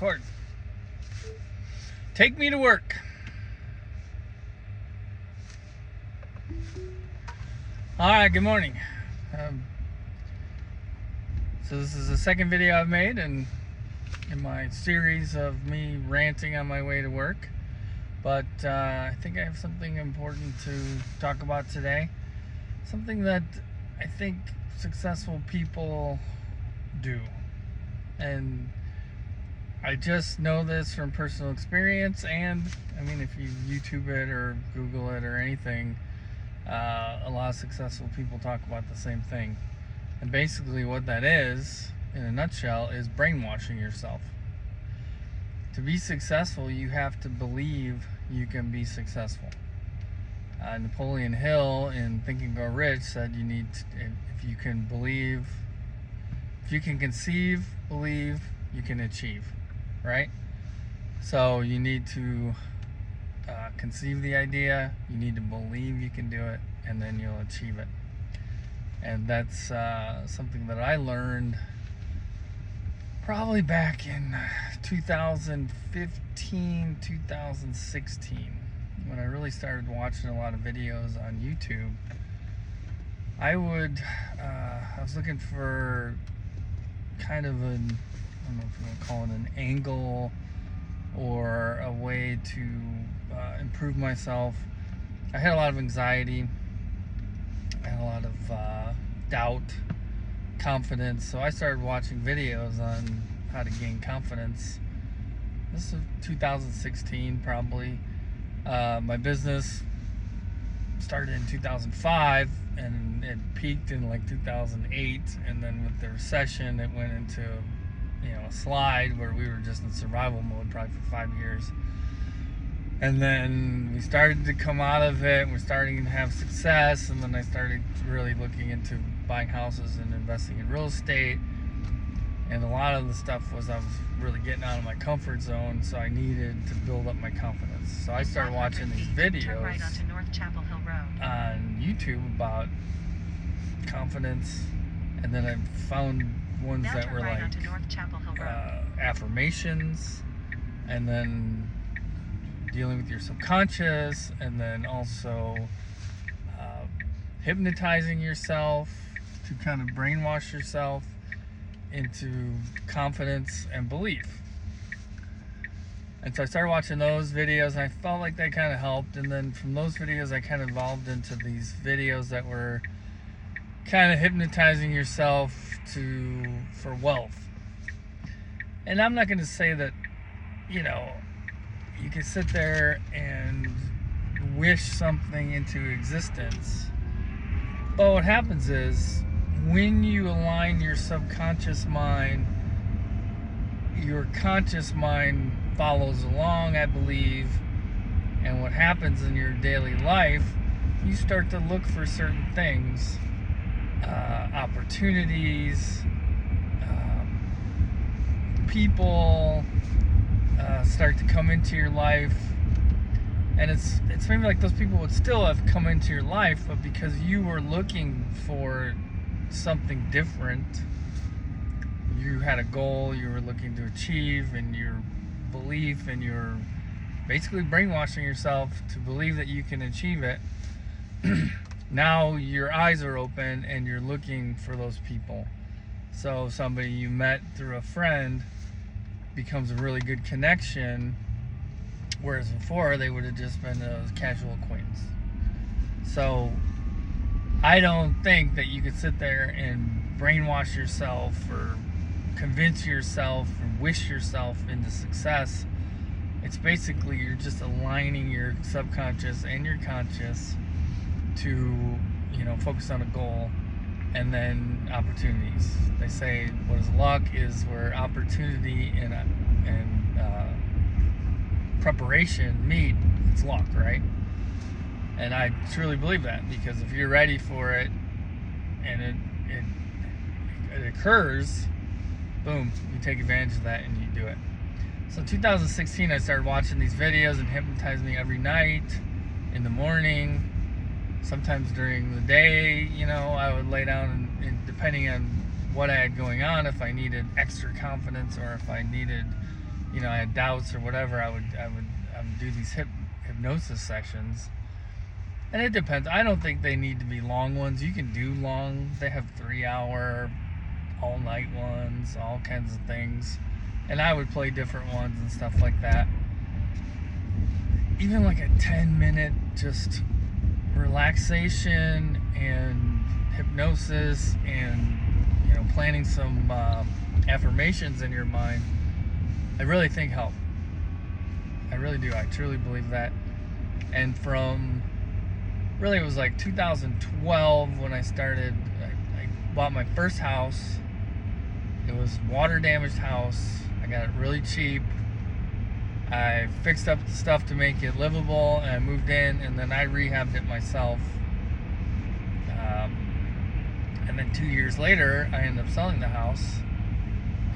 record. Take me to work. Alright, good morning. So this is the second video I've made in my series of me ranting on my way to work. But I think I have something important to talk about today. Something that I think successful people do. And I just know this from personal experience, and I mean, if you YouTube it or Google it or anything, a lot of successful people talk about the same thing. And basically what that is, in a nutshell, is brainwashing yourself. To be successful, you have to believe you can be successful. Napoleon Hill in Think and Grow Rich said you need to, if you can believe, if you can conceive, believe, you can achieve, right? So you need to conceive the idea, you need to believe you can do it, and then you'll achieve it. And that's something that I learned probably back in 2015, 2016, when I really started watching a lot of videos on YouTube. I was looking for kind of an, I don't know if you want to call it an angle or a way to improve myself. I had a lot of anxiety, I had a lot of doubt, confidence, so I started watching videos on how to gain confidence. This is 2016 probably. My business started in 2005 and it peaked in like 2008, and then with the recession it went into a slide where we were just in survival mode probably for 5 years. And then we started to come out of it, and we're starting to have success, and then I started really looking into buying houses and investing in real estate. And a lot of the stuff was I was really getting out of my comfort zone, so I needed to build up my confidence. So I started watching these videos right onto North Chapel Hill Road on YouTube about confidence, and then I found ones that were right like North Chapel Hill Road. Affirmations, and then dealing with your subconscious, and then also hypnotizing yourself to kind of brainwash yourself into confidence and belief. And so I started watching those videos, and I felt like that kind of helped. And then from those videos I kind of evolved into these videos that were kind of hypnotizing yourself for wealth. And I'm not going to say that you can sit there and wish something into existence. But what happens is, when you align your subconscious mind, your conscious mind follows along, I believe. And what happens in your daily life, you start to look for certain things, opportunities, people start to come into your life. And it's maybe like those people would still have come into your life, but because you were looking for something different, you had a goal you were looking to achieve, and your belief, and you're basically brainwashing yourself to believe that you can achieve it. Now your eyes are open and you're looking for those people. So somebody you met through a friend becomes a really good connection, whereas before they would have just been a casual acquaintance. So I don't think that you could sit there and brainwash yourself or convince yourself or wish yourself into success. It's basically you're just aligning your subconscious and your conscious to focus on a goal, and then opportunities. They say what is luck is where opportunity and preparation meet. It's luck, right? And I truly believe that, because if you're ready for it and it occurs, boom, you take advantage of that and you do it. So in 2016 I started watching these videos and hypnotizing me every night, in the morning, sometimes during the day. I would lay down and depending on what I had going on, if I needed extra confidence or if I needed you know, I had doubts or whatever, I would do these hypnosis sessions. And it depends. I don't think they need to be long ones. You can do long. They have 3-hour, all-night ones, all kinds of things. And I would play different ones and stuff like that. Even like a 10-minute just relaxation and hypnosis and, you know, planning some affirmations in your mind, I really think help. I really do. I truly believe that. And from really, it was like 2012 when I started. I bought my first house. It was a water damaged house. I got it really cheap. I fixed up the stuff to make it livable, and I moved in, and then I rehabbed it myself. And then 2 years later, I ended up selling the house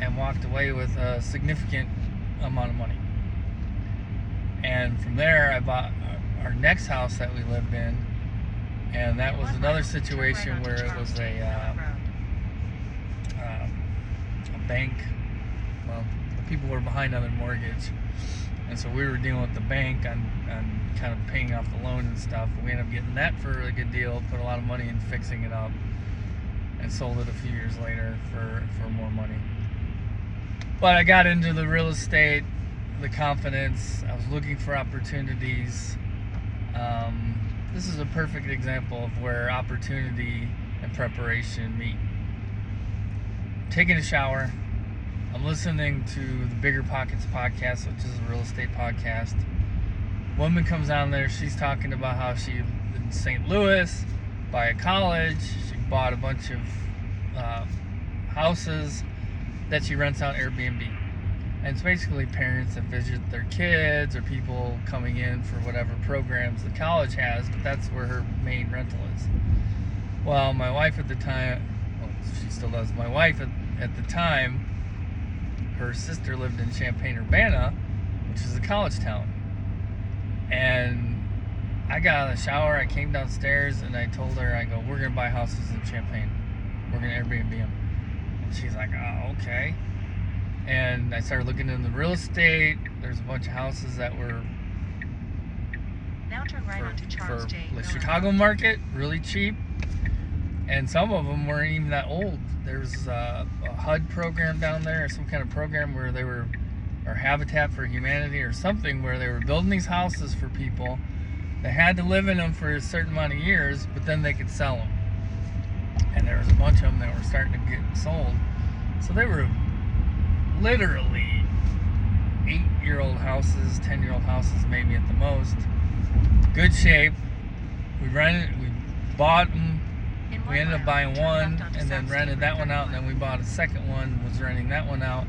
and walked away with a significant amount of money. And from there, I bought our next house that we lived in, and that was another situation where it was a bank. Well, the people were behind on their mortgage, and so we were dealing with the bank on kind of paying off the loan and stuff. We ended up getting that for a really good deal, put a lot of money in fixing it up, and sold it a few years later for more money. But I got into the real estate, the confidence. I was looking for opportunities. This is a perfect example of where opportunity and preparation meet. Taking a shower. I'm listening to the Bigger Pockets podcast, which is a real estate podcast. Woman comes on there. She's talking about how she lived in St. Louis, by a college. She bought a bunch of houses that she rents out Airbnb. And it's basically parents that visit their kids or people coming in for whatever programs the college has, but that's where her main rental is. Well, my wife at the time, well, she still does, my wife at the time, her sister lived in Champaign-Urbana, which is a college town. And I got out of the shower, I came downstairs, and I told her, I go, we're going to buy houses in Champaign. We're going to Airbnb them. And she's like, oh, okay. And I started looking into real estate. There's a bunch of houses that were now turn right onto Charles J. the Miller Chicago Road. market, really cheap. And some of them weren't even that old. There's a HUD program down there, or some kind of program where they were, or Habitat for Humanity or something, where they were building these houses for people. They had to live in them for a certain amount of years, but then they could sell them. And there was a bunch of them that were starting to get sold. So they were literally 8-year-old houses, 10-year-old houses maybe at the most. Good shape. We bought them. We ended up buying one and then rented that one out, and then we bought a second one, was renting that one out.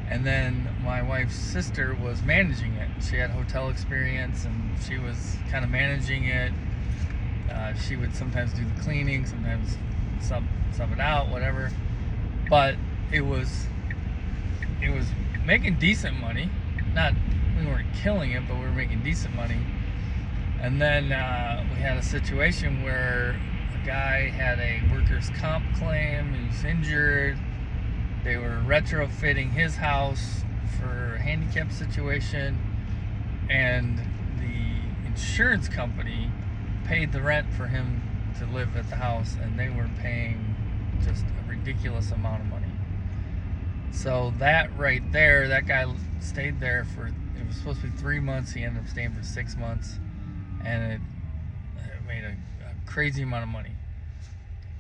And then my wife's sister was managing it. She had hotel experience and she was kind of managing it. She would sometimes do the cleaning, sometimes sub it out, whatever. But it was making decent money. We weren't killing it, but we were making decent money. And then we had a situation where a guy had a workers' comp claim. He was injured. They were retrofitting his house for a handicap situation, and the insurance company paid the rent for him to live at the house, and they were paying just a ridiculous amount of money. So that right there, that guy stayed there for, it was supposed to be 3 months. He ended up staying for 6 months, and it made a crazy amount of money.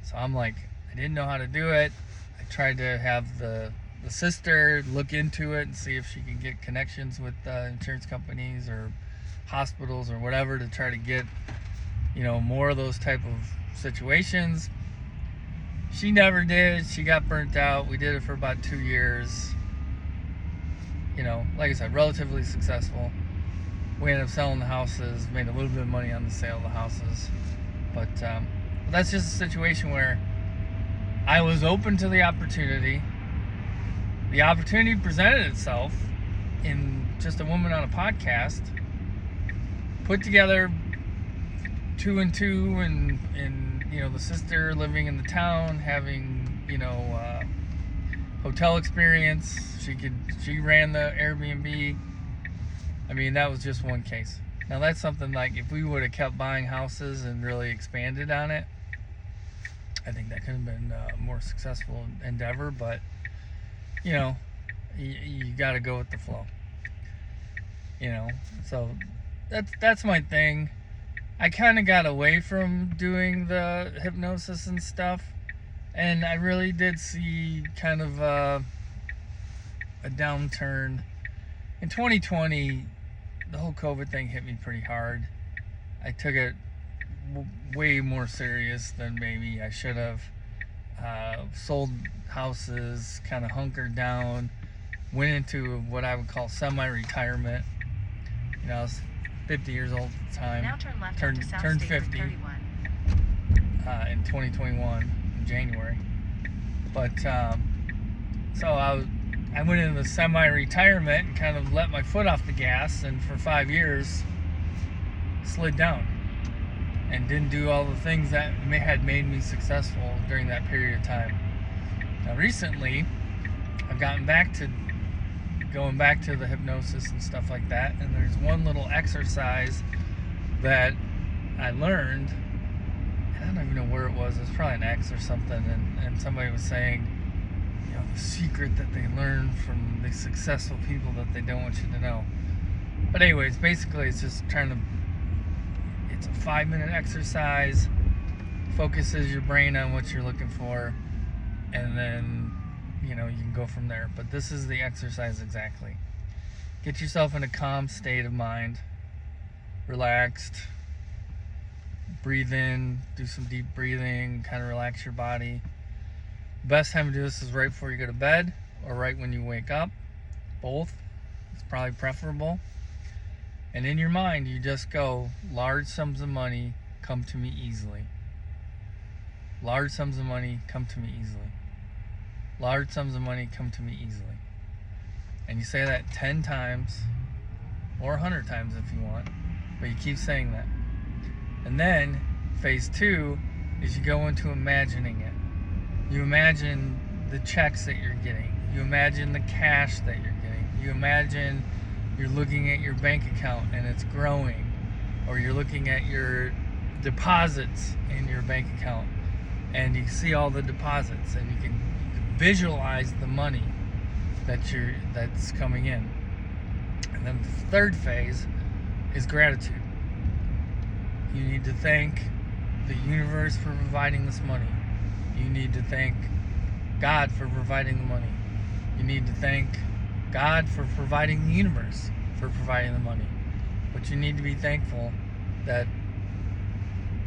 So I'm like, I didn't know how to do it. I tried to have the sister look into it and see if she could get connections with insurance companies or hospitals or whatever to try to get, more of those type of situations. She never did. She got burnt out. We did it for about 2 years. Like I said, relatively successful. We ended up selling the houses, made a little bit of money on the sale of the houses. But that's just a situation where I was open to the opportunity. The opportunity presented itself in just a woman on a podcast, put together 2 and 2, and the sister living in the town, having, hotel experience. She ran the Airbnb. I mean, that was just one case. Now that's something like if we would have kept buying houses and really expanded on it, I think that could have been a more successful endeavor. But you know, you got to go with the flow. You know, so that's my thing. I kind of got away from doing the hypnosis and stuff, and I really did see kind of a downturn in 2020. The whole COVID thing hit me pretty hard. I took it way more serious than maybe I should have. Sold houses, kind of hunkered down, went into what I would call semi-retirement. You know, I was 50 years old at the time. Now turn left turned onto South turned State 50 Route 31. in 2021 in January. But so I went into semi-retirement and kind of let my foot off the gas, and for 5 years slid down and didn't do all the things that had made me successful during that period of time. Now recently, I've gotten back to going back to the hypnosis and stuff like that, and there's one little exercise that I learned, and I don't even know where it was. It was probably an X or something, and somebody was saying, you know, the secret that they learn from the successful people that they don't want you to know. But anyways, basically it's just it's a 5-minute exercise, focuses your brain on what you're looking for, and then, you know, you can go from there. But this is the exercise exactly. Get yourself in a calm state of mind, relaxed, breathe in, do some deep breathing, kind of relax your body. Best time to do this is right before you go to bed or right when you wake up. Both. It's probably preferable. And in your mind, you just go, large sums of money come to me easily. Large sums of money come to me easily. Large sums of money come to me easily. And you say that 10 times or 100 times if you want, but you keep saying that. And then phase 2 is you go into imagining it. You imagine the checks that you're getting. You imagine the cash that you're getting. You imagine you're looking at your bank account and it's growing, or you're looking at your deposits in your bank account and you see all the deposits, and you can visualize the money that's coming in. And then the third phase is gratitude. You need to thank the universe for providing this money. You need to thank God for providing the money. You need to thank God for providing the universe for providing the money. But you need to be thankful that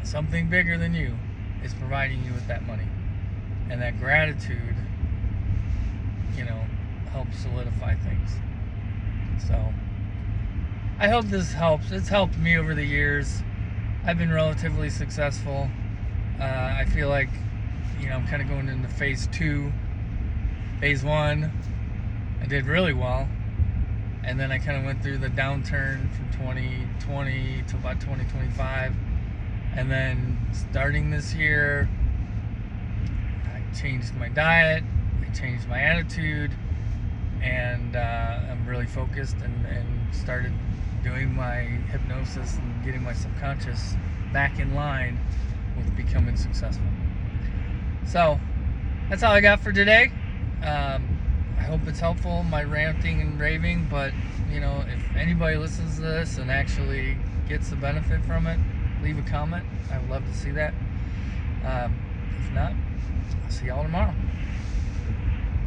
something bigger than you is providing you with that money. And that gratitude, you know, helps solidify things. So I hope this helps. It's helped me over the years. I've been relatively successful. I feel like, you know, I'm kind of going into phase 2. Phase 1, I did really well. And then I kind of went through the downturn from 2020 to about 2025. And then starting this year, I changed my diet, I changed my attitude, and I'm really focused and started doing my hypnosis and getting my subconscious back in line with becoming successful. So that's all I got for today. I hope it's helpful, my ranting and raving, but you know, if anybody listens to this and actually gets the benefit from it, leave a comment. I would love to see that. If not, I'll see y'all tomorrow.